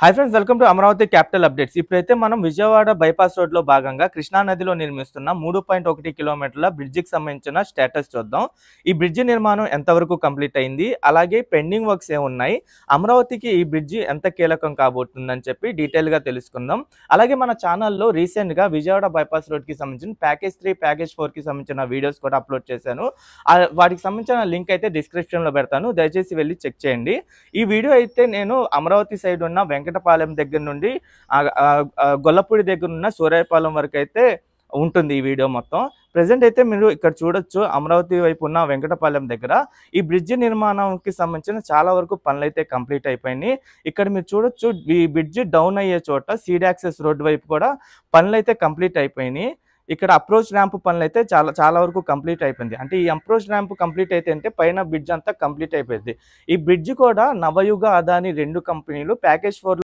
Hi friends, welcome to Amaravati capital updates. ఇప్పుడైతే మనం Vijayawada bypass రోడ్లో భాగంగా కృష్ణా నదిలో నిర్మిస్తున్న 3.1 కిలోమీటర్ల బ్రిడ్జికి సంబంధించిన స్టేటస్ చూద్దాం. ఈ బ్రిడ్జి నిర్మాణం ఎంతవరకు కంప్లీట్ అయింది, అలాగే పెండింగ్ వర్క్స్ ఏమున్నాయి, అమరావతికి ఈ బ్రిడ్జి ఎంత కీలకం కాబోతుందని చెప్పి డీటెయిల్గా తెలుసుకుందాం. అలాగే మన ఛానల్లో రీసెంట్గా విజయవాడ బైపాస్ రోడ్కి సంబంధించిన ప్యాకేజ్ 3, ప్యాకేజ్ 4కి సంబంధించిన వీడియోస్ కూడా అప్లోడ్ చేశాను. వాటికి సంబంధించిన లింక్ అయితే డిస్క్రిప్షన్లో పెడతాను, దయచేసి వెళ్ళి చెక్ చేయండి. ఈ వీడియో అయితే నేను అమరావతి సైడ్ ఉన్న వెంకటపాలెం దగ్గర నుండి గొల్లపూడి దగ్గర ఉన్న సూర్యాపాలెం వరకు అయితే ఉంటుంది ఈ వీడియో మొత్తం. ప్రెసెంట్ అయితే మీరు ఇక్కడ చూడొచ్చు, అమరావతి వైపు ఉన్న వెంకటపాలెం దగ్గర ఈ బ్రిడ్జి నిర్మాణంకి సంబంధించిన చాలా వరకు పనులు అయితే కంప్లీట్ అయిపోయినాయి. ఇక్కడ మీరు చూడొచ్చు, ఈ బ్రిడ్జి డౌన్ అయ్యే చోట సీడ్ యాక్సెస్ రోడ్ వైపు కూడా పనులు అయితే కంప్లీట్ అయిపోయినాయి. ఇక్కడ అప్రోచ్ ర్యాంప్ పనులు అయితే చాలా వరకు కంప్లీట్ అయిపోయింది. అంటే ఈ అప్రోచ్ ర్యాంప్ కంప్లీట్ అయితే అంటే పైన బ్రిడ్జ్ అంతా కంప్లీట్ అయిపోయింది. ఈ బ్రిడ్జ్ కూడా నవయుగ, అదాని 2 కంపెనీలు ప్యాకేజ్ 4